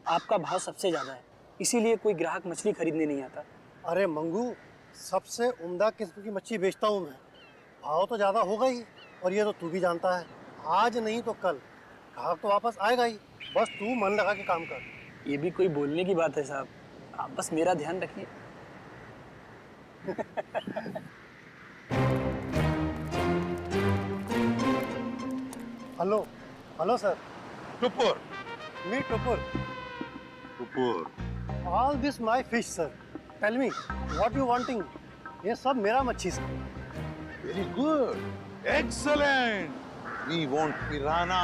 आपका भाव सबसे ज़्यादा है, इसीलिए कोई ग्राहक मछली खरीदने नहीं आता। अरे मंगू, सबसे उम्दा किस्म की मच्छी बेचता हूँ मैं। भाव तो ज़्यादा होगा ही, और ये तो तू भी जानता है, आज नहीं तो कल ग्राहक तो वापस आएगा ही। बस तू मन लगा के काम कर। ये भी कोई बोलने की बात है साहब, आप बस मेरा ध्यान रखिए। Hello hello sir. टुपुर मी टुपुर। टुपुर all this my fish sir. Tell me what you wanting. ये सब मेरा मच्छी sir. Very good, excellent. We want piranha.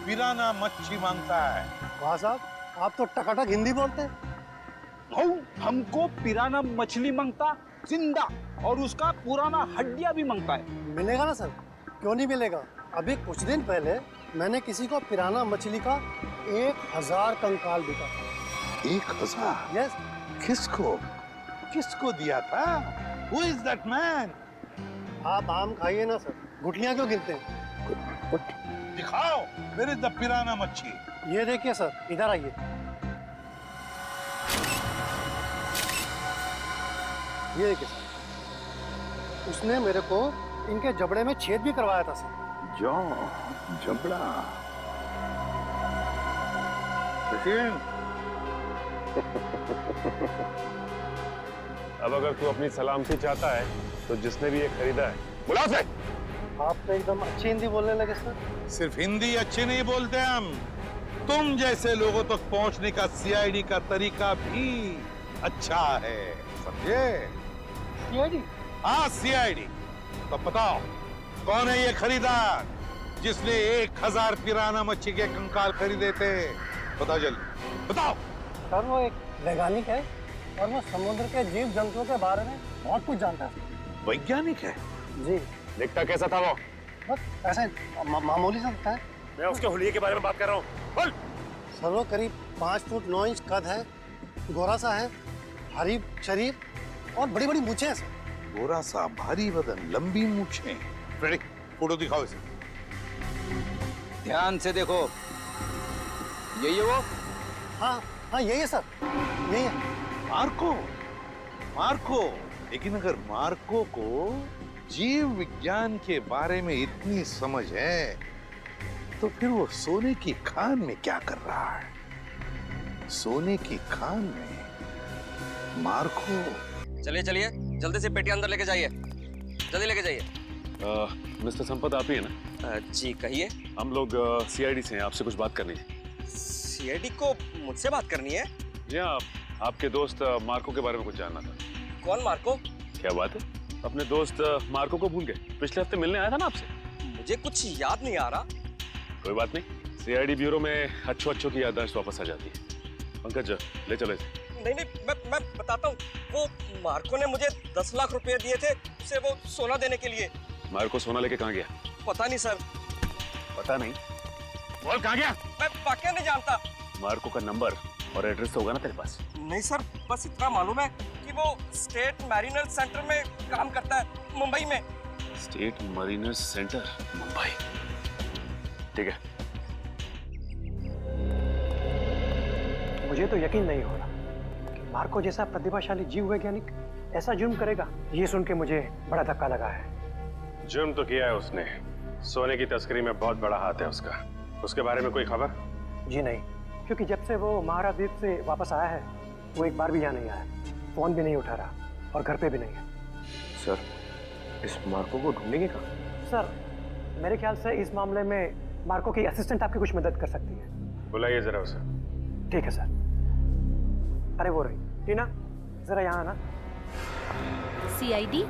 Piranha मच्छी मांगता है। वाह साहब, आप तो टकाटक हिंदी बोलते हैं। भाऊ हमको पिराना मछली मांगता जिंदा, और उसका पुराना हड्डियां भी मांगता है। मिलेगा ना सर, क्यों नहीं मिलेगा। अभी कुछ दिन पहले मैंने किसी को पिराना मछली का 1000 कंकाल बिका था। 1000? यस। किसको किसको दिया था? Who is that man? आप आम खाइए ना सर, गुठलियां क्यों गिरते हैं। दिखाओ मेरे द पिराना मच्छी। ये देखिए सर, इधर आइए। ये देखिए सर, उसने मेरे को इनके जबड़े में छेद भी करवाया था सर। जबड़ा। सचिन, अब अगर तू अपनी सलामती चाहता है तो जिसने भी ये खरीदा है बुला उसे। आप तो एकदम अच्छी हिंदी बोलने लगे सर। सिर्फ हिंदी अच्छी नहीं बोलते हम, तुम जैसे लोगों तक पहुंचने का सीआईडी का तरीका भी अच्छा है, समझे? सीआईडी? हाँ सीआईडी। तो बताओ कौन है ये खरीदार जिसने 1000 पिराना मच्छी के कंकाल खरीदे थे? बताओ जल्दी बताओ। सर वो एक वैज्ञानिक है, और वो समुद्र के जीव जंतुओं के बारे में बहुत कुछ जानता है। वैज्ञानिक है? जी। दिखता कैसा था वो? बस ऐसे मामूली सा दिखता है। मैं उसके हुलिये के बारे में बात कर रहा हूँ। बोल। सर वो करीब 5 फुट 9 इंच कद है, गोरा सा है, भारी शरीर और बड़ी बड़ी मूछें हैं सर। गोरा सा, भारी बदन, लंबी मूछें। फ्रेडी, फोटो दिखाओ इसे। ध्यान से देखो, यही है वो। हाँ हाँ यही है सर, यही है। Marco, Marco. लेकिन अगर मार्को को जीव विज्ञान के बारे में इतनी समझ है तो फिर वो सोने की खान में क्या कर रहा है? सोने की खान में मार्को। चलिए चलिए, जल्दी से पेटी अंदर लेके जाइए, जल्दी लेके जाइए। मिस्टर संपत आप ही है ना? जी कहिए। हम लोग सीआईडी से हैं, आपसे कुछ बात करनी है। सीआईडी को मुझसे बात करनी है? जी हाँ, आपके दोस्त मार्को के बारे में कुछ जानना था। कौन मार्को? क्या बात है, अपने दोस्त मार्को को भूल गए? पिछले हफ्ते मिलने आया था ना आपसे। मुझे कुछ याद नहीं आ रहा। कोई बात नहीं, सीआईडी ब्यूरो में अच्छों की याददाश्त वापस आ जाती है। पंकज ले चलो इसे। नहीं नहीं, मैं बताता हूँ। वो मार्को ने मुझे 10 लाख रुपए दिए थे उसे वो सोना देने के लिए। मार्को सोना लेके कहाँ गया? पता नहीं सर। पता नहीं? बोल कहाँ गया? मैं वाकई नहीं जानता। मार्को का नंबर और एड्रेस तो होगा ना तेरे पास? नहीं सर, बस इतना मालूम है कि वो स्टेट मैरिनर सेंटर में काम करता है, मुंबई में। State mariners centre, Mumbai. ठीक है। मुझे तो यकीन नहीं हो रहा कि मार्को जैसा प्रतिभाशाली जीव वैज्ञानिक ऐसा जुर्म करेगा। ये सुन के मुझे बड़ा धक्का लगा है। जुर्म तो किया है उसने, सोने की तस्करी में बहुत बड़ा हाथ है उसका। उसके बारे में कोई खबर? जी नहीं, क्योंकि जब से वो महाराद्वीप से वापस आया है वो एक बार भी यहाँ नहीं आया, फोन भी नहीं उठा रहा और घर पे भी नहीं है। सर, इस मार्को को ढूंढेंगे कहाँ? सर मेरे ख्याल से इस मामले में मार्को की असिस्टेंट आपकी कुछ मदद कर सकती है। बुलाइए जरा उसे। ठीक है सर। अरे वो रही टीना, जरा यहाँ आना। सीआईडी?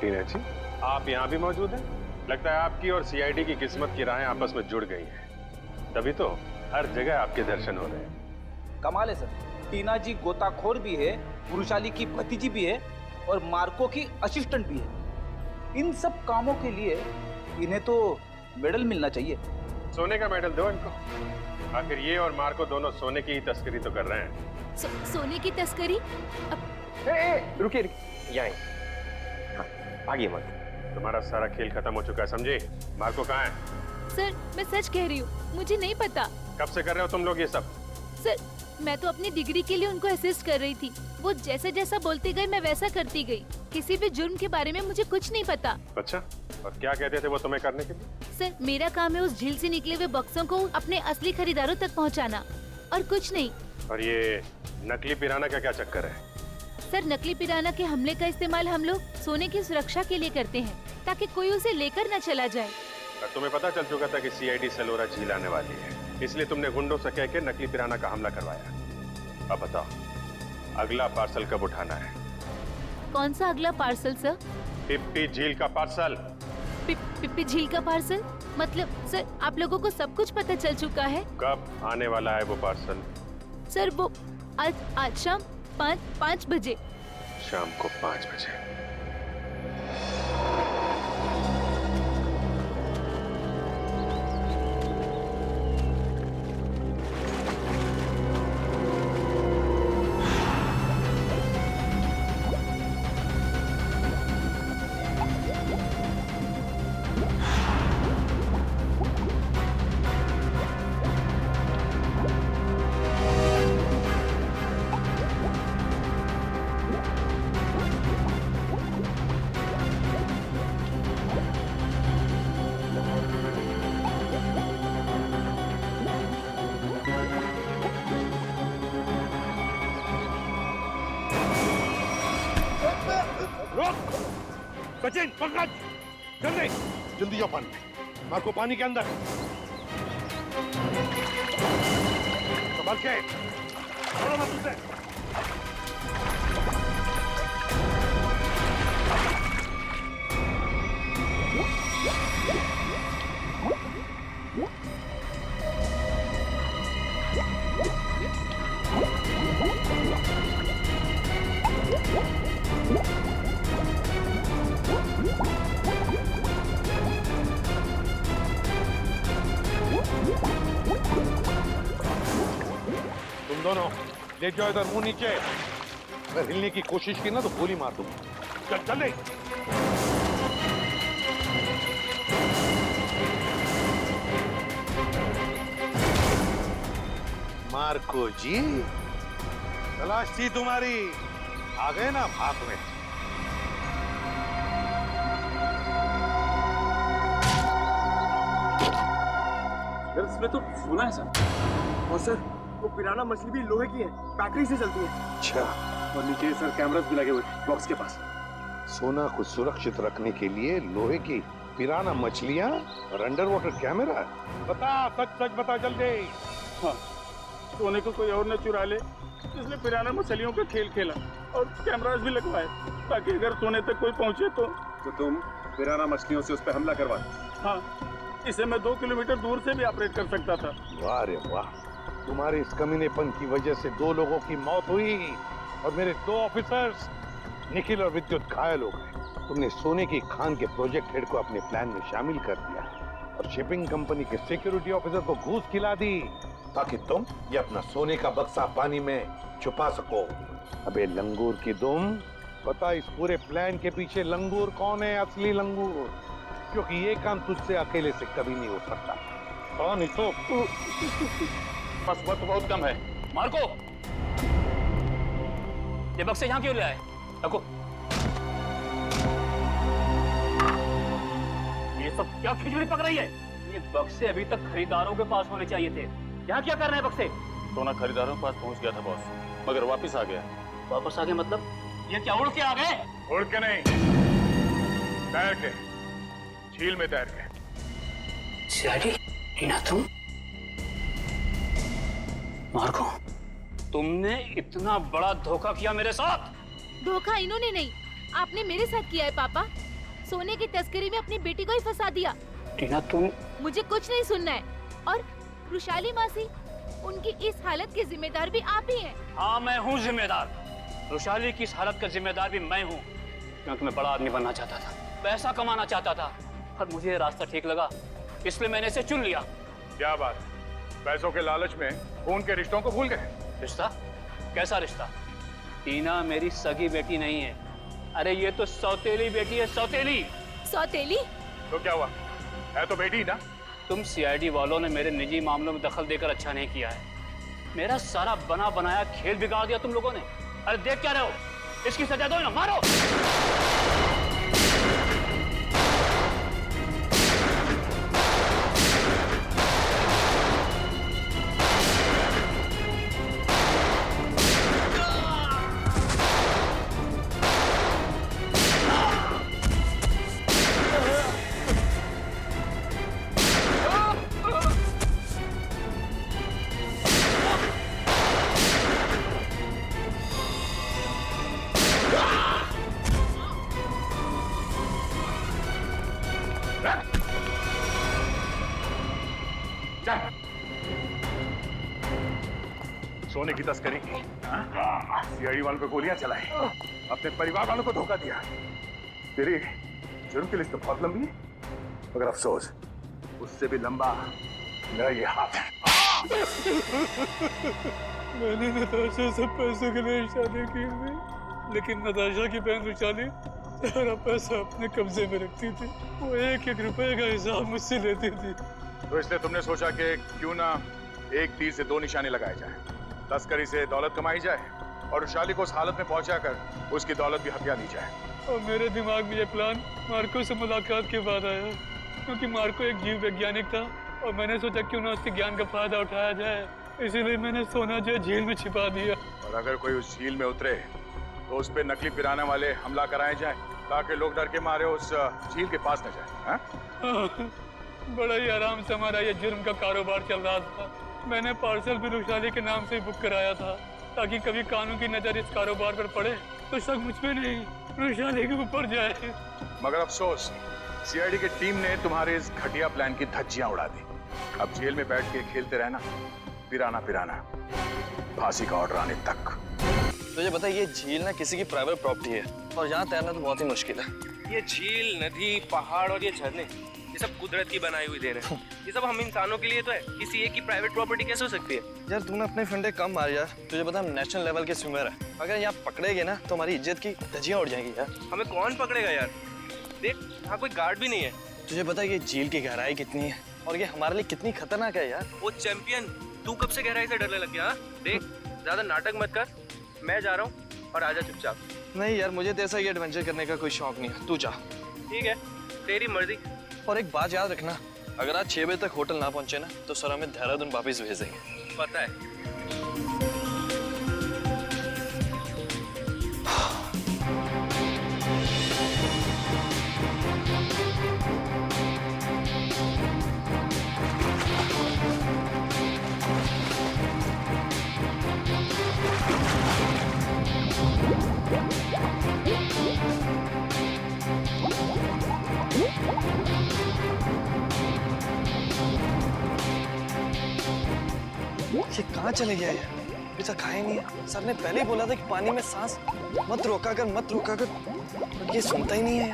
टीना जी, आप यहाँ भी मौजूद हैं? लगता है आपकी और सीआईडी की किस्मत की राहें आपस में जुड़ गई हैं। तभी तो हर जगह आपके दर्शन हो रहे हैं। कमाल है सर, टीना जी गोताखोर भी है, पुरुषाली की भतीजी भी है और मार्को की असिस्टेंट भी है। इन सब कामों के लिए इन्हें तो मेडल मिलना चाहिए। सोने का मेडल दो इनको। आखिर ये और मार्को दोनों सोने की ही तस्करी तो कर रहे हैं। सोने की तस्करी? रुकिए यहाँ आगे मत। तुम्हारा सारा खेल खत्म हो चुका है, समझे? मार्को कहाँ है? सर मैं सच कह रही हूँ, मुझे नहीं पता। कब से कर रहे हो तुम लोग ये सब? सर मैं तो अपनी डिग्री के लिए उनको असिस्ट कर रही थी। वो जैसा जैसा बोलते गए मैं वैसा करती गई। किसी भी जुर्म के बारे में मुझे कुछ नहीं पता। अच्छा, और क्या कहते थे वो तुम्हें करने के लिए? सर, मेरा काम है उस झील से निकले हुए बक्सों को अपने असली खरीदारों तक पहुंचाना, और कुछ नहीं। और ये नकली पिराना का क्या चक्कर है? सर, नकली पिराना के हमले का इस्तेमाल हम लोग सोने की सुरक्षा के लिए करते हैं, ताकि कोई उसे लेकर न चला जाए। और तुम्हें पता चल चुका था कि सीआईडी सलोरा झील आने वाली है, इसलिए तुमने गुंडों से कह के नकली पिराना का हमला करवाया। अब बताओ, अगला पार्सल कब उठाना है? कौन सा अगला पार्सल सर? पिप्पी झील का पार्सल। पिप्पी झील का पार्सल? मतलब सर, आप लोगों को सब कुछ पता चल चुका है? कब आने वाला है वो पार्सल? सर, वो आज शाम 5 बजे। शाम को 5 बजे। सचिन, पंकज, जल्दी जल्दी जाओ पानी में। मार्को पानी के अंदर। संभल के, छोड़ो मत उसे। तुम दोनों ले जाओ इधर, मुंह नीचे। अगर हिलने की कोशिश की ना तो गोली मार दूंगा। चल चल। मार्को जी, तलाश थी तुम्हारी, आ गए ना भाग में। इसमें तो सोना है सर। और सर, वो पिराना मछली भी लोहे की है, बैटरी से चलती है। अच्छा, और नीचे सर कैमरास भी लगे हुए बॉक्स के पास। सोना को सुरक्षित रखने के लिए लोहे की पिराना मछलियां और अंडर वाटर कैमरा। बता, सच सच बता जल्दी। हाँ, सोने को कोई और न चुरा ले, इसलिए पिराना मछलियों का खेल खेला और कैमरास भी लगवाए, ताकि अगर सोने तक कोई पहुंचे तो तुम पिराना मछलियों से उस पर हमला करवा। हाँ, इसे मैं 2 किलोमीटर दूर से भी ऑपरेट कर सकता था। वाह रे वाह, तुम्हारे इस कमीनेपन की वजह से 2 लोगों की मौत हुई और मेरे 2 ऑफिसर्स निखिल और विद्युत घायल हो गए। तुमने सोने की खान के प्रोजेक्ट हेड को अपने प्लान में शामिल कर दिया और शिपिंग कंपनी के सिक्योरिटी ऑफिसर को घूस खिला दी, ताकि तुम ये अपना सोने का बक्सा पानी में छुपा सको। अबे लंगूर की दुम, पता इस पूरे प्लान के पीछे लंगूर कौन है? असली लंगूर, क्योंकि ये काम तुझसे अकेले से कभी नहीं हो सकता। कौन इसो? बस वक्त बहुत कम है। मार्को, ये बक्से यहाँ क्यों ले आए? रखो। ये सब क्या खिचड़ी पक रही है? ये बक्से अभी तक खरीदारों के पास होने चाहिए थे। यहाँ क्या कर रहे हैं बक्से? सोना खरीदारों के पास पहुंच गया था बॉस, मगर वापस आ गया। वापस आ गए मतलब? ये क्या उड़ के आ गए? उड़ के नहीं, तैर के, झील में तैर के। सीआईडी, टीना तुम? मार्को, तुमने इतना बड़ा धोखा किया मेरे साथ। धोखा इन्होंने नहीं, आपने मेरे साथ किया है पापा। सोने की तस्करी में अपनी बेटी को ही फंसा दिया। टीना तुम? मुझे कुछ नहीं सुनना है। और रुशाली मासी, उनकी इस हालत के जिम्मेदार भी आप ही हैं। हाँ, मैं हूँ जिम्मेदार। रुशाली की इस हालत का जिम्मेदार भी मैं हूँ, क्योंकि मैं बड़ा आदमी बनना चाहता था, पैसा कमाना चाहता था, और मुझे ये रास्ता ठीक लगा, इसलिए मैंने इसे चुन लिया। क्या बात, पैसों के लालच में खून के रिश्तों को भूल गए? रिश्ता? कैसा रिश्ता? टीना मेरी सगी बेटी नहीं है। अरे ये तो सौतेली बेटी है, सौतेली। सौतेली? तो क्या हुआ, है तो बेटी ना। तुम सीआईडी वालों ने मेरे निजी मामलों में दखल देकर अच्छा नहीं किया है। मेरा सारा बना बनाया खेल बिगाड़ दिया तुम लोगों ने। अरे देख क्या रहे हो, इसकी सजा दो ना, मारो। सोने की तस्करी की, सीआईडी वालों पे गोलियां चलाई, अपने परिवार वालों को धोखा दिया। तेरी जुर्म की लिस्ट तो बहुत लंबी है, मगर अफसोस उससे भी लंबा मेरा ये हाथ है। मैंने नताशा से पैसों के लिए शादी की थी, लेकिन नताशा की बहन रुशाली सारा पैसा अपने कब्जे में रखती थी। वो एक एक रुपए का हिसाब मुझसे लेती थी। तो इसलिए तुमने सोचा कि क्यों ना एक तीर से दो निशाने लगाए जाए, तस्करी से दौलत कमाई जाए और रुशाली को उस हालत में पहुंचाकर उसकी दौलत भी हथिया दी जाए। और मेरे दिमाग में ये प्लान मार्को से मुलाकात के बाद आया, क्योंकि मार्को एक जीव वैज्ञानिक था और मैंने सोचा क्यों ना उसके ज्ञान का फायदा उठाया जाए, इसीलिए मैंने सोना जो है झील में छिपा दिया। और अगर कोई उस झील में उतरे तो उस पे नकली पिराना वाले हमला कराए जाए, ताकि लोग डर के मारे उस झील के पास न जाए। हाँ? बड़ा ही आराम से हमारा ये जुर्म का कारोबार चल रहा था। मैंने पार्सल भी रुशाली के नाम से ही बुक कराया था, ताकि कभी कानून की नजर इस कारोबार पर पड़े तो शक मुझ पे नहीं, रुशाली के ऊपर जाए। मगर अफसोस सीआईडी की टीम ने तुम्हारे इस घटिया प्लान की धज्जियां उड़ा दी। अब जेल में बैठ के खेलते रहना, पिराना पिराना, फांसी का ऑर्डर आने तक। तुझे पता है ये झील ना किसी की प्राइवेट प्रॉपर्टी है और यहाँ तैरना तो बहुत ही मुश्किल है। ये झील, नदी, पहाड़ और ये झरने, ये सब कुदरत की बनाई हुई देन है। ये सब हम इंसानों के लिए तो है, किसी एक की प्राइवेट प्रॉपर्टी कैसे हो सकती है? यार तूने अपने फंडे कम मार यार, तुझे पता हम नेशनल लेवल के स्विमर है, अगर यहाँ पकड़ेगे ना तो हमारी इज्जत की धज्जियां उड़ जाएंगी यार। हमें कौन पकड़ेगा यार? देख यहाँ कोई गार्ड भी नहीं है। तुझे पता है ये झील की गहराई कितनी है और ये हमारे लिए कितनी खतरनाक है यार। वो चैंपियन, तू कब से गहराई से डरने लग गया? देख ज्यादा नाटक मत कर, मैं जा रहा हूँ और आजा चुपचाप। नहीं यार मुझे तो ऐसा ये एडवेंचर करने का कोई शौक नहीं है, तू जा। ठीक है तेरी मर्जी। और एक बात याद रखना, अगर आज 6 बजे तक होटल ना पहुंचे ना तो सर हमें देहरादून वापस भेजेंगे। पता है। ये कहाँ चले गया है? अभी तक खाया नहीं है। सर ने पहले ही बोला था कि पानी में सांस मत रोका कर, पर ये सुनता ही नहीं है।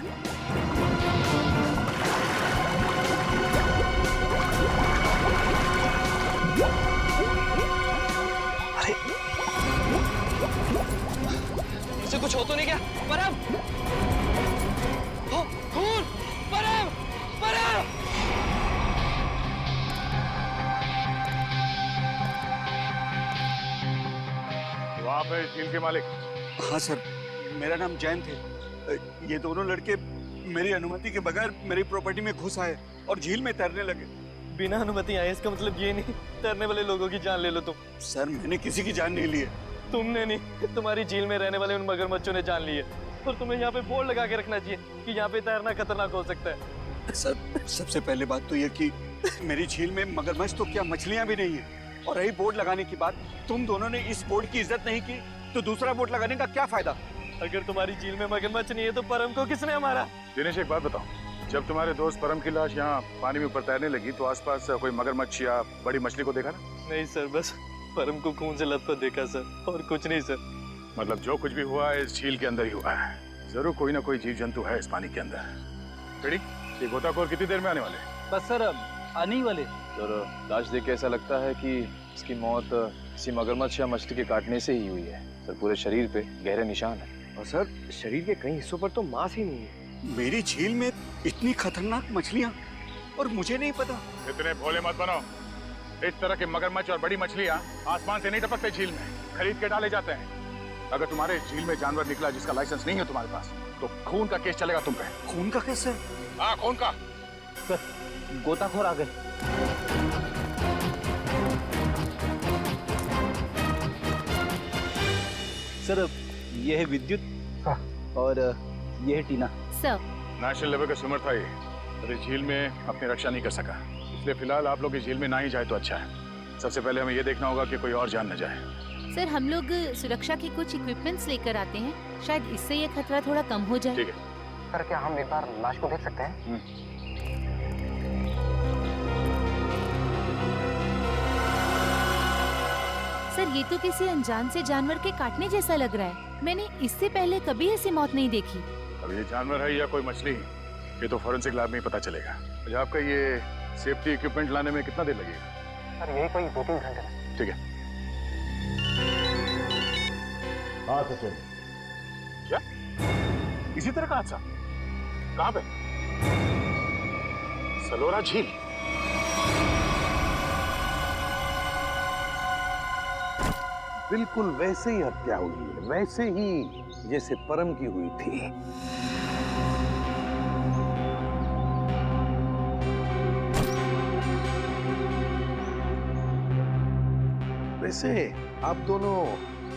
अरे इसे कुछ हो तो नहीं क्या? परम! हो, खून! परम! परम! आप है झील के मालिक? हाँ सर, मेरा नाम जैन थे। ये दोनों लड़के मेरी अनुमति के बगैर मेरी प्रॉपर्टी में घुस आए और झील में तैरने लगे। बिना अनुमति आए इसका मतलब ये नहीं तैरने वाले लोगों की जान ले लो तुम। सर मैंने किसी की जान नहीं ली है। तुमने नहीं, तुम्हारी झील में रहने वाले उन मगरमच्छों ने जान ली है। और तुम्हें यहाँ पे बोर्ड लगा के रखना चाहिए कि यहाँ पे तैरना खतरनाक हो सकता है। सर सबसे पहले बात तो ये कि मेरी झील में मगरमच्छ तो क्या मछलियाँ भी नहीं है। और रही बोर्ड लगाने की बात, तुम दोनों ने इस बोर्ड की इज्जत नहीं की तो दूसरा बोर्ड लगाने का क्या फायदा? अगर तुम्हारी झील में मगरमच्छ नहीं है तो परम को किसने मारा? दिनेश एक बात बताओ, जब तुम्हारे दोस्त परम की लाश यहाँ पानी में ऊपर तैरने लगी तो आसपास कोई मगरमच्छ या बड़ी मछली को देखा ना? नहीं सर, बस परम को खून से लथपथ देखा सर, और कुछ नहीं सर। मतलब जो कुछ भी हुआ है इस झील के अंदर ही हुआ है। जरूर कोई ना कोई जीव जंतु है इस पानी के अंदर। ये गोताखोर कितनी देर में आने वाले? बस सर आने ही वाले। सर लाश देख के ऐसा लगता है कि इसकी मौत किसी मगरमच्छ या मछली के काटने से ही हुई है। सर पूरे शरीर पे गहरे निशान है और सर शरीर के कई हिस्सों पर तो मांस ही नहीं है। मेरी झील में इतनी खतरनाक मछलियाँ और मुझे नहीं पता। इतने भोले मत बनो। इस तरह के मगरमच्छ और बड़ी मछलियां आसमान से नहीं टपकते झील में, खरीद के डाले जाते हैं। अगर तुम्हारे झील में जानवर निकला जिसका लाइसेंस नहीं है तुम्हारे पास, तो खून का केस चलेगा तुम पे। खून का केस है? हाँ, खून का। सर, गोताखोर आ गए। सर, ये है विद्युत और ये है टीना। सर, नेशनल लेवल का स्विमर था ये, अरे झील में अपनी रक्षा नहीं कर सका, इसलिए फिलहाल आप लोग इस झील में ना ही जाए तो अच्छा है। सबसे पहले हमें ये देखना होगा कि कोई और जान न जाए। सर हम लोग सुरक्षा के कुछ इक्विपमेंट्स लेकर आते हैं, शायद इससे ये खतरा थोड़ा कम हो जाए। ठीक है। सर क्या हम एक बार लाश को देख सकते हैं? सर ये तो किसी अनजान से जानवर के काटने जैसा लग रहा है। मैंने इससे पहले कभी ऐसी मौत नहीं देखी। अब ये जानवर है या कोई मछली, ये तो फॉरेंसिक लैब में ही पता चलेगा। अच्छा, आपका ये सेफ्टी इक्विपमेंट लाने में कितना देर लगेगा? सर यही कोई 2-3 घंटे। ठीक है। हाँ सचिन। क्या इसी तरह का हादसा? कहाँ पे? सलोरा झील। बिल्कुल वैसे ही हत्या हुई है, वैसे ही जैसे परम की हुई थी। वैसे आप दोनों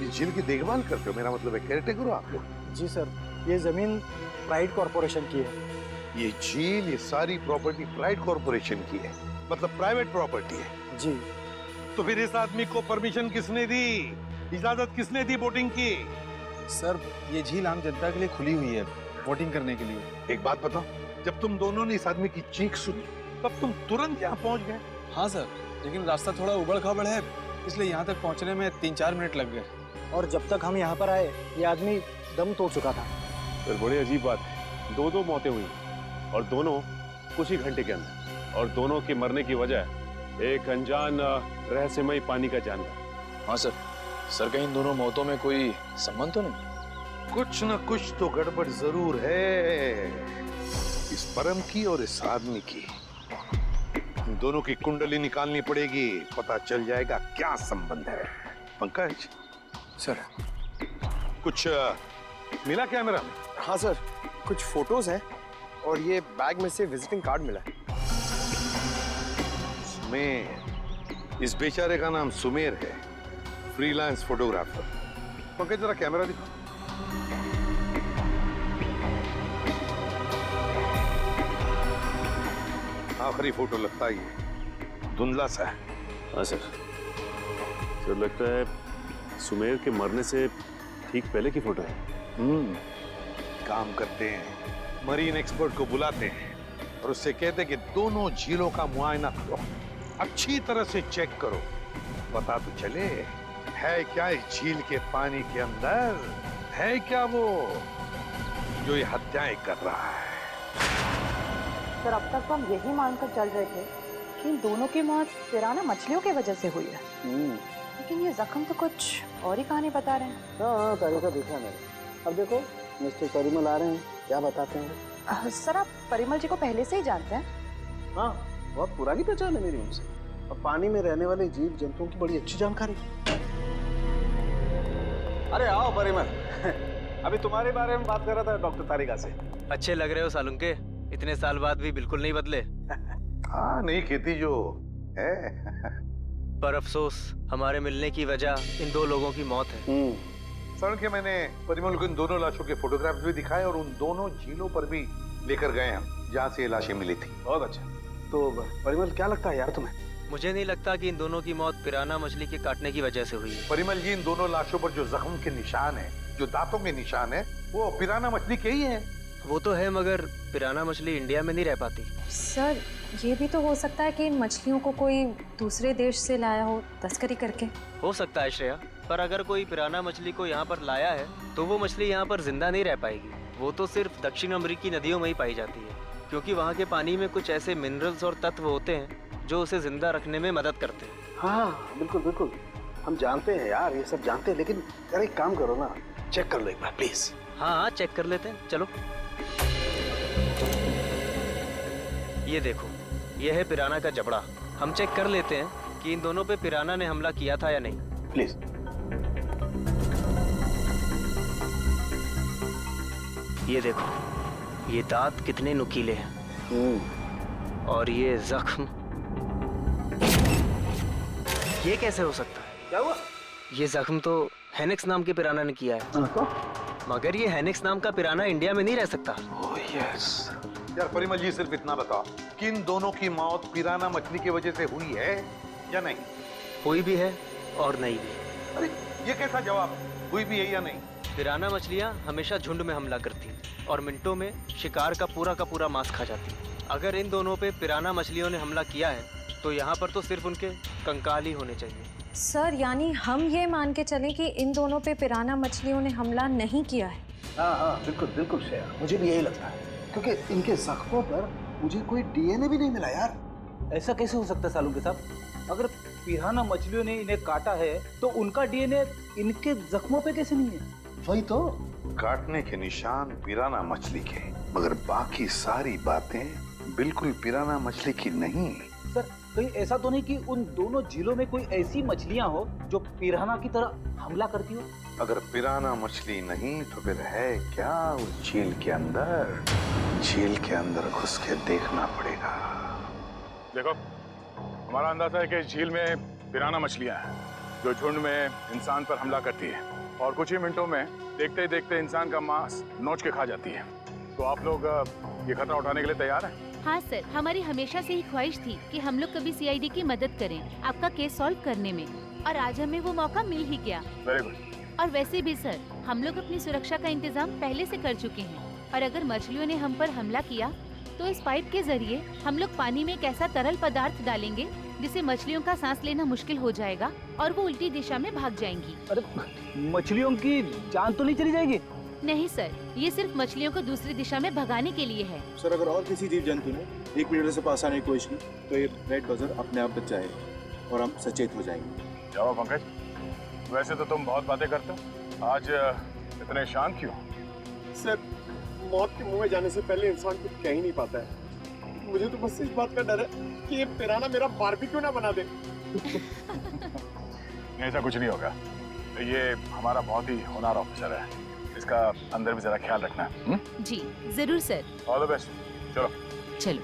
इस झील की देखभाल करते हो, मेरा मतलब है केयरटेकर हो आप लोग? जी सर, ये जमीन प्राइड कॉर्पोरेशन की है। ये झील, ये सारी प्रॉपर्टी प्राइड कॉर्पोरेशन की है, मतलब प्राइवेट प्रॉपर्टी है। जी। तो फिर इस आदमी को परमिशन किसने दी, इजाजत किसने दी बोटिंग की? सर ये झील आम जनता के लिए खुली हुई है, बोटिंग करने के लिए। एक बात बताओ, जब तुम दोनों ने इस आदमी की चीख सुनी तब तुम तुरंत यहाँ पहुंच गए? हाँ सर, लेकिन रास्ता थोड़ा उबड़ खाबड़ है, इसलिए यहाँ तक पहुँचने में 3-4 मिनट लग गए। और जब तक हम यहाँ पर आए ये आदमी दम तोड़ चुका था। सर बड़ी अजीब बात है, 2 मौतें हुई और दोनों कुछ ही घंटे के अंदर, और दोनों के मरने की वजह एक अनजान रहस्यमयी पानी का जानवर। हाँ सर। सर कहीं इन दोनों मौतों में कोई संबंध तो नहीं? कुछ न कुछ तो गड़बड़ जरूर है, इस परम की और इस आदमी की। इन दोनों की कुंडली निकालनी पड़ेगी, पता चल जाएगा क्या संबंध है। पंकज सर कुछ मिला क्या मेरा? हाँ सर, कुछ फोटोज हैं और ये बैग में से विजिटिंग कार्ड मिला है। सुमेर, इस बेचारे का नाम सुमेर है, फ्रीलांस फोटोग्राफर। पंकज जरा कैमरा दिखा। आखिरी फोटो लगता ही है, धुंधला सा है। हाँ सर। सर लगता है सुमेर के मरने से ठीक पहले की फोटो है। काम करते हैं, मरीन एक्सपर्ट को बुलाते हैं और उससे कहते हैं कि दोनों झीलों का मुआयना करो, अच्छी तरह से चेक करो, पता तो चले है क्या इस झील के पानी के अंदर, है क्या वो जो ये हत्याएं कर रहा है। सर अब तक तो हम यही मानकर चल रहे थे कि इन दोनों की मौत पिराना मछलियों की वजह से हुई है, लेकिन ये जख्म तो कुछ और ही कहानी बता रहे हैं। हाँ तरीका देखा मैंने। अब देखो मिस्टर परिमल आ रहे हैं, क्या बताते हैं? सर आप परिमल जी को पहले से ही जानते हैं? हाँ, बहुत पुरानी पहचान है मेरी उनसे, और पानी में रहने वाले जीव जंतुओं की बड़ी अच्छी जानकारी। अरे आओ परिमल, अभी तुम्हारे बारे में बात कर रहा था डॉक्टर तारिका से। अच्छे लग रहे हो सालुंके, इतने साल बाद भी बिल्कुल नहीं बदले। हाँ नहीं खेती जो है। पर अफसोस हमारे मिलने की वजह इन 2 लोगों की मौत है। सर के मैंने परिमल को इन दोनों लाशों के फोटोग्राफ्स भी दिखाए और उन दोनों झीलों पर भी लेकर गए हम जहाँ से ये लाशें मिली थी। बहुत अच्छा। तो परिमल क्या लगता है यार तुम्हें? मुझे नहीं लगता कि इन दोनों की मौत पिराना मछली के काटने की वजह से हुई है। परिमल जी, इन दोनों लाशों पर जो जख्म के निशान है, जो दांतों के निशान है, वो पिराना मछली के ही है। वो तो है, मगर पिराना मछली इंडिया में नहीं रह पाती। सर ये भी तो हो सकता है कि इन मछलियों को कोई दूसरे देश से लाया हो तस्करी करके। हो सकता है श्रेया, पर अगर कोई पिराना मछली को यहाँ पर लाया है तो वो मछली यहाँ पर जिंदा नहीं रह पाएगी। वो तो सिर्फ दक्षिण अमेरिकी नदियों में ही पाई जाती है, क्योंकि वहाँ के पानी में कुछ ऐसे मिनरल्स और तत्व होते हैं जो उसे जिंदा रखने में मदद करते हैं। हाँ बिल्कुल बिल्कुल, हम जानते हैं यार, ये सब जानते हैं, लेकिन यार एक काम करो ना, चेक कर लो एक बार प्लीज। हाँ चेक कर लेते हैं, चलो। ये देखो, ये है पिराना का जबड़ा। हम चेक कर लेते हैं कि इन दोनों पे पिराना ने हमला किया था या नहीं। प्लीज। ये देखो, ये दांत कितने नुकीले हैं। और ये जख्म, ये कैसे हो सकता है? क्या हुआ? ये जख्म तो हेनेक्स नाम के पिराना ने किया है। मगर ये हेनेक्स नाम का पिराना इंडिया में नहीं रह सकता। Oh yes. यार परिमल जी, सिर्फ इतना बताओ कि इन दोनों की मौत पिराना मछली की वजह से हुई है या नहीं? हुई भी है और नहीं भी। अरे ये कैसा जवाब, हुई भी है या नहीं? पिराना मछलियाँ हमेशा झुंड में हमला करती हैं और मिनटों में शिकार का पूरा मांस खा जाती हैं। अगर इन दोनों पे पिराना मछलियों ने हमला किया है तो यहाँ पर तो सिर्फ उनके कंकाल ही होने चाहिए। सर, यानी हम ये मान के चलें कि इन दोनों पे पिराना मछलियों ने हमला नहीं किया है? हाँ, बिल्कुल बिल्कुल श्रेया, मुझे भी यही लगता है, क्योंकि इनके जख्मों पर मुझे कोई डीएनए भी नहीं मिला यार। ऐसा कैसे हो सकता है सालू के साहब? अगर पिराना मछलियों ने इन्हें काटा है तो उनका डीएनए इनके जख्मों पे कैसे नहीं है? वही तो। काटने के निशान पिराना मछली के, मगर बाकी सारी बातें बिल्कुल पिराना मछली की नहीं। सर, कहीं ऐसा तो नहीं कि उन दोनों झीलों में कोई ऐसी मछलियां हो जो पिराना की तरह हमला करती हो? अगर पिराना मछली नहीं तो फिर है क्या उस झील के अंदर? झील के अंदर घुस के देखना पड़ेगा। देखो, हमारा अंदाजा है कि इस झील में पिराना मछलियां हैं जो झुंड में इंसान पर हमला करती है और कुछ ही मिनटों में देखते ही देखते इंसान का मांस नोच के खा जाती है। तो आप लोग ये खतरा उठाने के लिए तैयार हैं? हाँ सर, हमारी हमेशा से ही ख्वाहिश थी कि हम लोग कभी सीआईडी की मदद करें आपका केस सॉल्व करने में, और आज हमें वो मौका मिल ही गया। Very good. और वैसे भी सर, हम लोग अपनी सुरक्षा का इंतजाम पहले से कर चुके हैं, और अगर मछलियों ने हम पर हमला किया तो इस पाइप के जरिए हम लोग पानी में एक ऐसा तरल पदार्थ डालेंगे जिससे मछलियों का सांस लेना मुश्किल हो जाएगा और वो उल्टी दिशा में भाग जाएंगी। अरे मछलियों की जान तो नहीं चली जाएगी? नहीं सर, ये सिर्फ मछलियों को दूसरी दिशा में भगाने के लिए है। सर, अगर और किसी जीव जंतु ने 1 मीटर से पास आने की कोशिश की तो ये रेड बजर अपने आप बच जाएगा और हम सचेत हो जाएंगे। जाओ पंकज, वैसे तो तुम बहुत बातें करते हो, आज इतने शांत क्यों? सर, मौत के मुंह में जाने से पहले इंसान कुछ कह ही नहीं पाता है। मुझे तो बस इस बात का डर है कि ये पिराना मेरा बारबेक्यू ना बना दे। ऐसा कुछ नहीं होगा। ये हमारा बहुत ही होनहार ऑफिसर है, इसका अंदर भी जरा ख्याल रखना। जी जरूर सर। All the best. चलो चलो।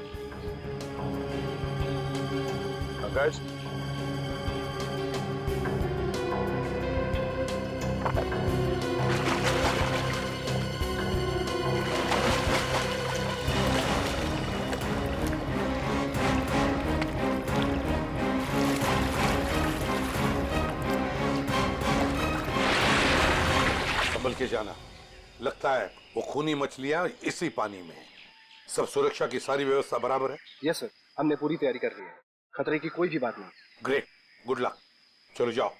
पंकज, संभल के जाना, लगता है वो खूनी मछलियां इसी पानी में हैं। सब सुरक्षा की सारी व्यवस्था बराबर है? यस सर, हमने पूरी तैयारी कर ली है, खतरे की कोई भी बात नहीं। Great, good luck. चलो जाओ।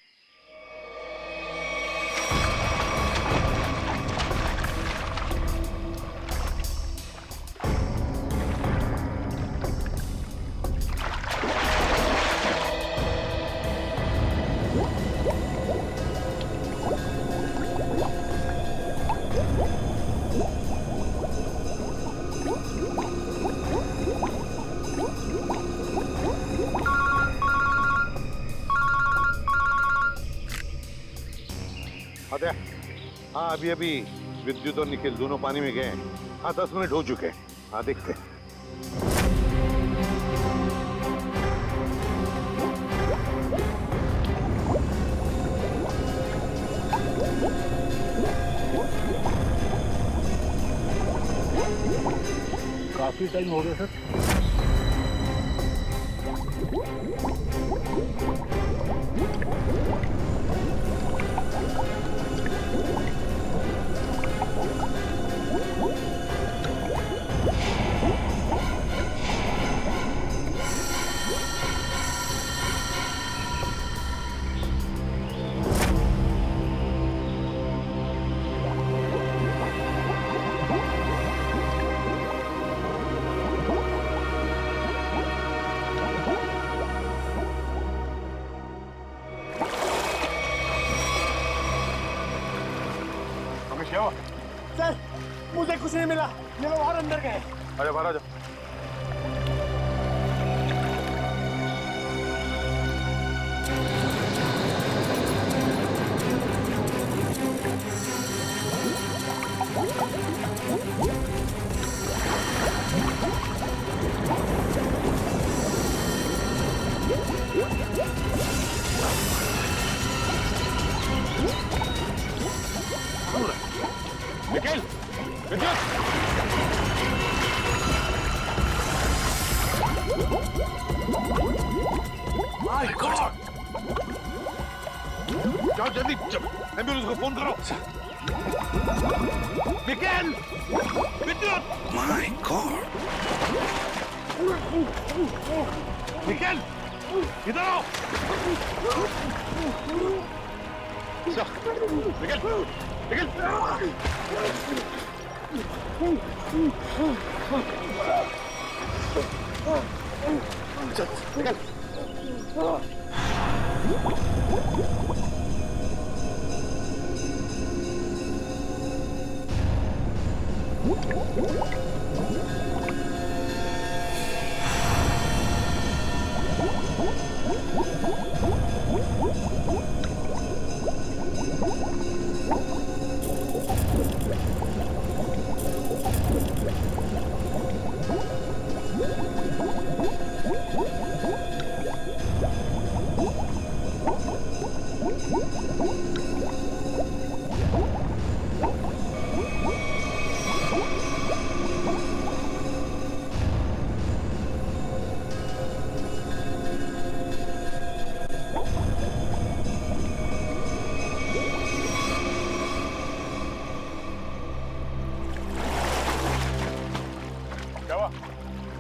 हाँ, अभी अभी विद्युत और निखिल दोनों पानी में गए हैं। हाँ, 10 मिनट हो चुके हैं। हाँ, देखते हैं। काफी टाइम हो गया सर। सर, मुझे कुछ नहीं मिला, ये लोग और अंदर गए। अरे बाहर आ जाओ। एम्बुलेंस को फोन करो। निखिल, विद्युत। My God. निखिल, इधर आओ। निखिल, निखिल। चल, निकल।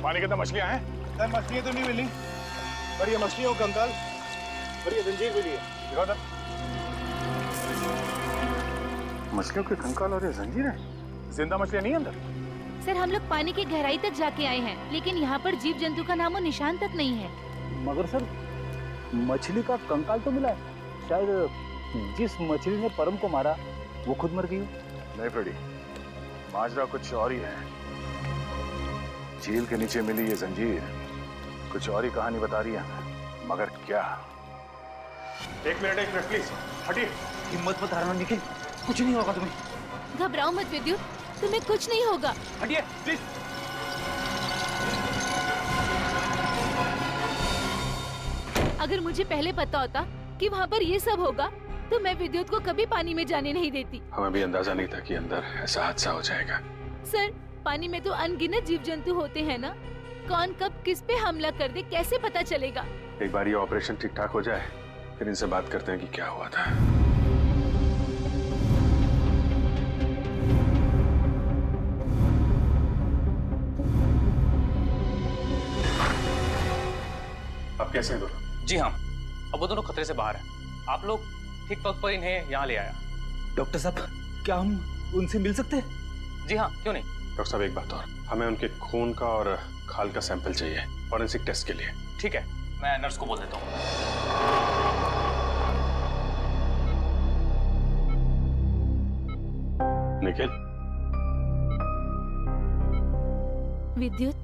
पानी के अंदर मछलियां हैं? सर मछलियां तो नहीं मिली, पर ये मछलियों का कंकाल और ये जंजीर मिली है। दिखाओ तो। मछलियों के कंकाल और ये जंजीर है? जिंदा मछलियां नहीं अंदर? सर हम लोग पानी की गहराई तक जाके आए हैं, लेकिन यहाँ पर जीव जंतु का नामो निशान तक नहीं है। मगर सर मछली का कंकाल तो मिला है। शायद जिस मछली ने परम को मारा वो खुद मर गई। नहीं फ्रेडी, माजरा कुछ और ही है। झील के नीचे मिली ये जंजीर कुछ और ही कहानी बता रही है, मगर क्या? एक मिनट प्लीज हटिए। हिम्मत मत हारना निखिल, कुछ नहीं होगा तुम्हें। घबराओ मत विद्युत, तुम्हें कुछ नहीं होगा। हटिए प्लीज। अगर मुझे पहले पता होता कि वहाँ पर ये सब होगा तो मैं विद्युत को कभी पानी में जाने नहीं देती। हमें भी अंदाजा नहीं था कि अंदर ऐसा हादसा हो जाएगा। सर पानी में तो अनगिनत जीव जंतु होते हैं ना, कौन कब किस पे हमला कर दे कैसे पता चलेगा? एक बार ये ऑपरेशन ठीक ठाक हो जाए फिर इनसे बात करते हैं कि क्या हुआ था। आप कैसे हैं दोनों? जी हाँ, अब वो दोनों खतरे से बाहर हैं। आप लोग ठीक वक्त पर इन्हें यहाँ ले आया। डॉक्टर साहब क्या हम उनसे मिल सकते हैं? जी हाँ, क्यों नहीं। डॉक्टर साहब एक बात और, हमें उनके खून का और खाल का सैंपल चाहिए फॉरेंसिक टेस्ट के लिए। ठीक है, मैं नर्स को बोल देता हूँ। निखिल। विद्युत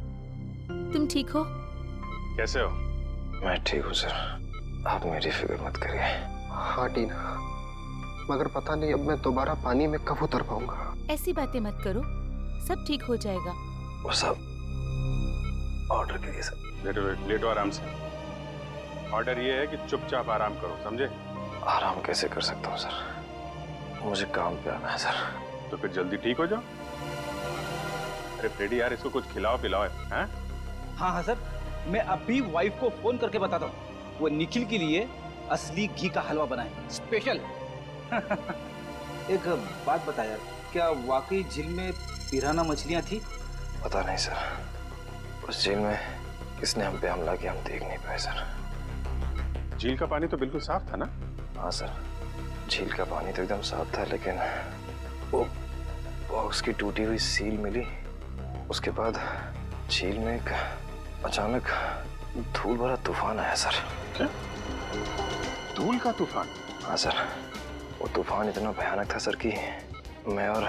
तुम ठीक हो? कैसे हो? मैं ठीक हूँ सर, आप मेरी फिक्र मत करिए। हाँ टीना, मगर पता नहीं अब मैं दोबारा पानी में कब उतर पाऊंगा। ऐसी बातें मत करो, सब ठीक हो जाएगा। वो सब ऑर्डर करिए सर। लेटो आराम से। ऑर्डर ये है कि चुपचाप आराम करो, समझे? आराम कैसे कर सकता हूँ सर, मुझे काम पे आना है सर। तो फिर जल्दी ठीक हो जाओ। अरे फ्रेडी यार, इसको कुछ खिलाओ पिलाओ है? हाँ सर, मैं अभी वाइफ को फोन करके बताता हूँ, वो निखिल के लिए असली घी का हलवा बनाए स्पेशल। एक बात बता यार, क्या वाकई झील में पिराना मछलियां थी? पता नहीं सर, उस झील में किसने हम पे हमला किया हम देख नहीं पाए सर। झील का पानी तो बिल्कुल साफ था ना? हाँ सर, झील का पानी तो एकदम साफ था, लेकिन वो बॉक्स की टूटी हुई सील मिली। उसके बाद झील में एक अचानक धूल भरा तूफान आया सर। क्या? धूल का तूफान? हाँ सर, वो तूफान इतना भयानक था सर कि मैं और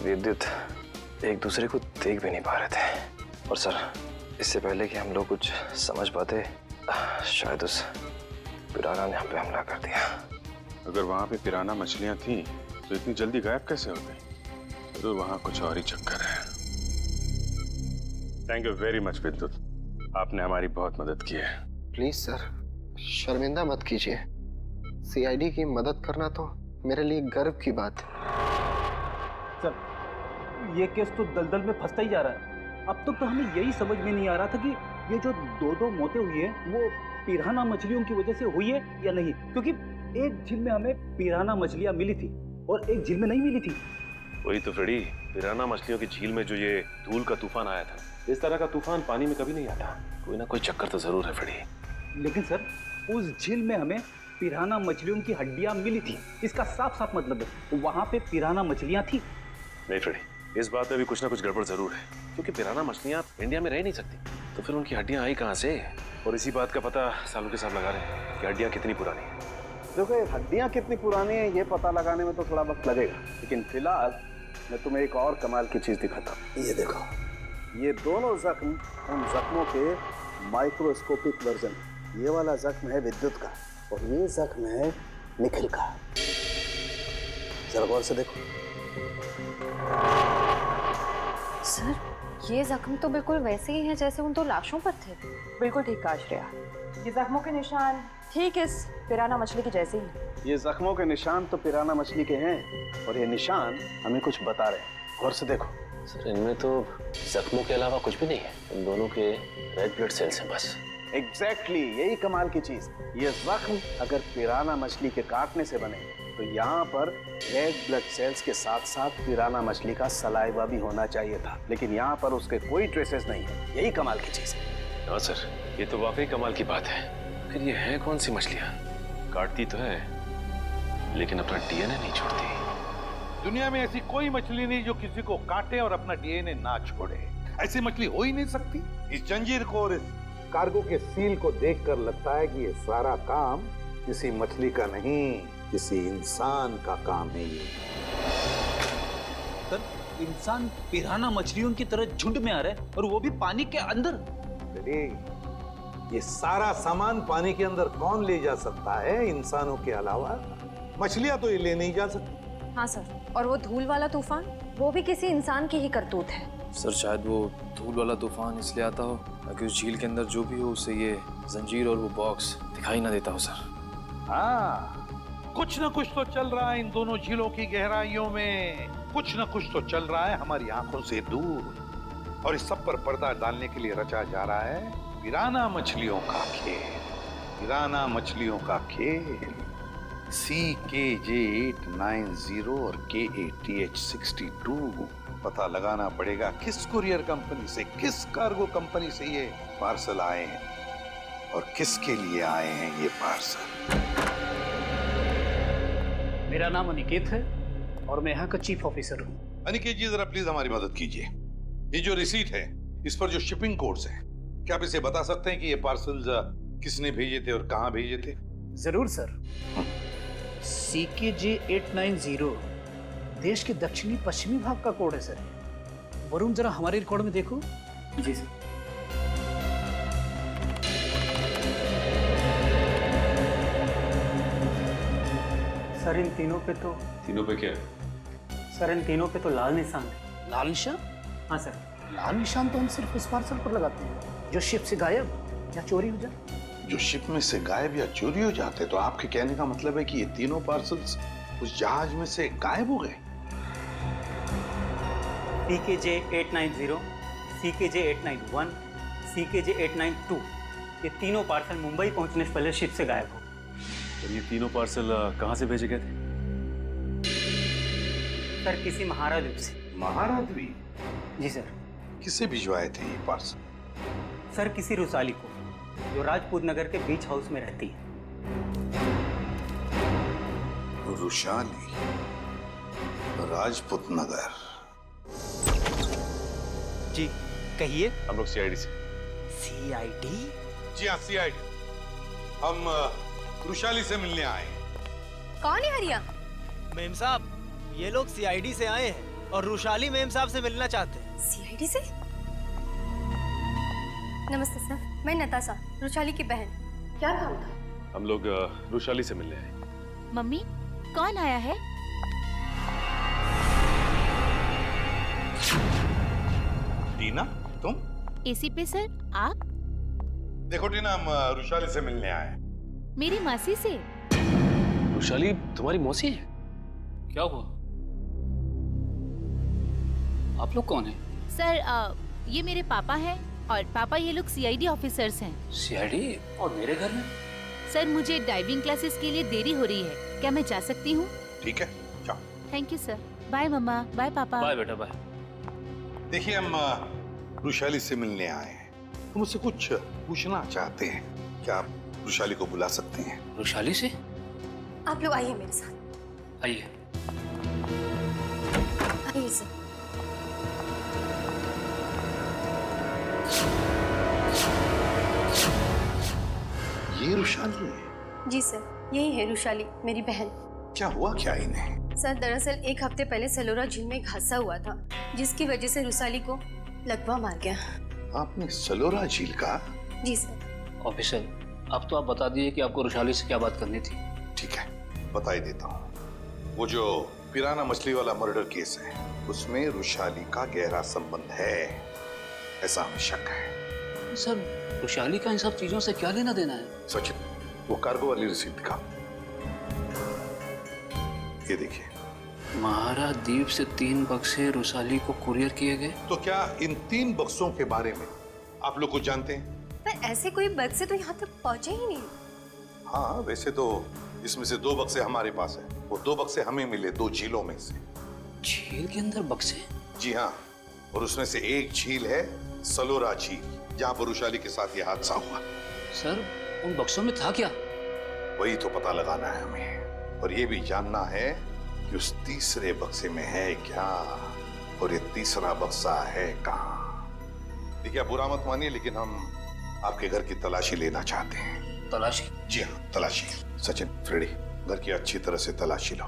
विद्युत एक दूसरे को देख भी नहीं पा रहे थे। और सर, इससे पहले कि हम लोग कुछ समझ पाते, शायद उस पिराना ने हम पे हमला कर दिया। अगर वहां पे पिराना मछलियां थी तो इतनी जल्दी गायब कैसे हो गई? तो वहां कुछ और ही चक्कर है। थैंक यू वेरी मच विद्युत, आपने हमारी बहुत मदद की है। प्लीज सर, शर्मिंदा मत कीजिए। सीआईडी की मदद करना तो मेरे लिए गर्व की बात है। सर, ये केस तो दलदल में फंसता ही जा रहा है। अब तक तो हमें यही समझ में नहीं आ रहा था कि ये जो दो मौतें हुई है वो पिराना मछलियों की वजह से हुई है या नहीं, क्योंकि एक झील में हमें पिराना मछलियां मिली थी और एक झील में नहीं मिली थी। वही तो फ्रेडी, पिराना मछलियों की झील में जो ये धूल का तूफान आया था, इस तरह का तूफान पानी में कभी नहीं आता। कोई ना कोई चक्कर तो जरूर है फ्रेडी। लेकिन सर, उस झील में हमें पिराना मछलियों की हड्डियां मिली थी। इसका साफ साफ मतलब है वहां पे पिराना मछलियां थी। नहीं फ्रेडी, इस बात में भी कुछ ना कुछ गड़बड़ जरूर है, क्योंकि पिराना मछलियां इंडिया में रह नहीं सकती, तो फिर उनकी हड्डियां आई कहाँ से? और इसी बात का पता सालों के साथ लगा रहे हैं कि हड्डियां कितनी पुरानी है। देखो, ये हड्डियां कितनी पुरानी है ये पता लगाने में तो थोड़ा वक्त लगेगा, लेकिन फिलहाल मैं तुम्हें एक और कमाल की चीज दिखाता हूँ। ये देखो, ये दोनों जख्म उन जख्मों के माइक्रोस्कोपिक वर्जन। ये वाला जख्म है विद्युत का और ये जख्म है निखिल का। जरा गौर से देखो। सर, ये जख्म तो बिल्कुल वैसे ही हैं जैसे उन दो लाशों पर थे। बिल्कुल ठीक कहा श्रेया, ये जख्मों के निशान ठीक इस पिराना मछली के जैसे ही। ये जख्मों के निशान तो पिराना मछली के हैं और ये निशान हमें कुछ बता रहे हैं। गौर से देखो। सर, इनमें तो जख्मों के अलावा कुछ भी नहीं है, इन दोनों के रेड ब्लड सेल्स हैं बस। एग्जैक्टली, यही कमाल की चीज। ये जख्म अगर पिराना मछली के काटने से बने तो यहाँ पर रेड ब्लड सेल्स के साथ साथ पिराना मछली का सलाइवा भी होना चाहिए था, लेकिन यहाँ पर उसके कोई ट्रेसेस नहीं है। यही कमाल की चीज है। हाँ सर, ये तो वाकई कमाल की बात है। फिर ये है कौन सी मछलियाँ? काटती तो है लेकिन अपना डीएनए नहीं छोड़ती। दुनिया में ऐसी कोई मछली नहीं जो किसी को काटे और अपना डीएनए ना छोड़े। ऐसी मछली हो ही नहीं सकती। इस जंजीर को और इस कार्गो के सील को देखकर लगता है कि ये सारा काम किसी मछली का नहीं, किसी इंसान का काम है। ये सर, इंसान पिराना मछलियों की तरह झुंड में आ रहे हैं और वो भी पानी के अंदर। अरे, ये सारा सामान पानी के अंदर कौन ले जा सकता है इंसानों के अलावा? मछलियां तो ये ले नहीं जा सकती। हाँ सर, और वो धूल वाला तूफान, वो भी किसी इंसान की ही करतूत है। सर, शायद वो धूल वाला तूफान इसलिए आता हो ताकि उस झील के अंदर जो भी हो उसे ये जंजीर और वो बॉक्स दिखाई ना देता हो। सर, हाँ, कुछ ना कुछ तो चल रहा है इन दोनों झीलों की गहराइयों में। कुछ ना कुछ तो चल रहा है हमारी आंखों से दूर, और इस सब पर पर्दा डालने के लिए रचा जा रहा है पिराना मछलियों का खेल। पिराना मछलियों का खेल। CKJ890 और KATH62। पता लगाना पड़ेगा किस कुरियर कंपनी से, किस कार्गो कंपनी से ये पार्सल आए हैं और किसके लिए आए हैं ये पार्सल। मेरा नाम अनिकेत है और मैं यहाँ का चीफ ऑफिसर हूँ। अनिकेत जी, जरा प्लीज हमारी मदद कीजिए। ये जो रिसीट है, इस पर जो शिपिंग कोड्स हैं, क्या आप इसे बता सकते हैं कि ये पार्सल्स किसने भेजे थे और कहाँ भेजे थे? जरूर सर। CKJ890 देश के दक्षिणी पश्चिमी भाग का कोड है सर। वरुण, जरा हमारे रिकॉर्ड में देखो। जी सर। सर, इन तीनों पे तो क्या? सर, इन तीनों पे तो लाल निशान है। लाल निशान? हाँ सर। लाल निशान तो हम सिर्फ उस पार्सल पर लगाते हैं जो शिप से गायब या चोरी हो जाए। जो शिप में से गायब या चोरी हो जाते, तो आपके कहने का मतलब है कि ये तीनों पार्सल्स उस जहाज में से गायब हो गए? CKJ890, CKJ891, CKJ892, ये तीनों पार्सल मुंबई पहुंचने से पहले शिप से गायब हो। और ये तीनों पार्सल कहाँ से भेजे गए थे? सर, किसी महारा द्वीप से। महारा द्वीप? जी सर। किसे भिजवाए थे ये पार्सल? सर, किसी रुसाली को, जो राजपूत नगर के बीच हाउस में रहती है। रुशाली, राजपूत नगर। जी कहिए। हम लोग CID से। CID? जी हाँ, CID। हम रुशाली से मिलने आए। कौन है हरिया? मेम साहब, ये लोग CID से आए हैं और रुशाली मेम साहब से मिलना चाहते हैं। CID से? नमस्ते सर, मैं नताशा, रुशाली की बहन। क्या काम था? हम लोग रुशाली से मिलने आए। मम्मी, कौन आया है? टीना, तुम? एसी पे सर, आप? देखो टीना, हम रुशाली से मिलने आए। मेरी मासी से। रुशाली तुम्हारी मौसी है? क्या हुआ? आप लोग कौन हैं? सर, ये मेरे पापा हैं और पापा ये लोग CID ऑफिसर्स हैं। CID? और मेरे घर में? सर मुझे डाइविंग क्लासेस के लिए देरी हो रही है, क्या मैं जा सकती हूँ? ठीक है, जाओ। Thank you sir. बाय मम्मा, बाय पापा। बाय बेटा, बाय। देखिए, हम रुशाली से मिलने आए हैं। हम उससे कुछ पूछना चाहते हैं। क्या आप रुशाली को बुला सकते हैं? रुशाली से? आप लोग आइए मेरे साथ। आइए। आइए सर। ये रुशाली है? जी सर, यही है रुशाली, मेरी बहन। क्या हुआ क्या इन्हें? सर दरअसल एक हफ्ते पहले सलोरा झील में एक हादसा हुआ था, जिसकी वजह से रुशाली को लकवा मार गया। आपने सलोरा झील का? जी सर। ऑफिसर, अब तो आप बता दिए कि आपको रुशाली से क्या बात करनी थी। ठीक है, बता ही देता हूँ। वो जो पिराना मछली वाला मर्डर केस है, उसमें रुशाली का गहरा संबंध है, ऐसा हमें शक है। सर, रुशाली का इन सब चीजों से क्या लेना देना है? सचिन, वो कार्गो वाली रिसीप्ट दिखा। ये देखिए। महारा द्वीप से 3 बक्से रुशाली को कुरियर किए गए। तो क्या इन 3 बक्सों के बारे में आप लोग कुछ जानते हैं? पर ऐसे कोई बक्से तो यहाँ तक पहुँचे ही नहीं। हाँ, वैसे तो इसमें से 2 बक्से हमारे पास है। वो 2 बक्से हमें मिले 2 झीलों में से। झील के अंदर बक्से? जी हाँ, और उसमें से एक झील है सलोरा झील, जहाँ पर रुशाली के साथ ये हादसा हुआ। सर, उन बक्सों में था क्या? वही तो पता लगाना है हमें, और ये भी जानना है कि उस तीसरे बक्से में है क्या, और ये तीसरा बक्सा है कहाँ। देखिए, आप बुरा मत मानिए, लेकिन हम आपके घर की तलाशी लेना चाहते हैं। तलाशी? जी हाँ, तलाशी। सचिन, फ्रेडी, घर की अच्छी तरह से तलाशी लो।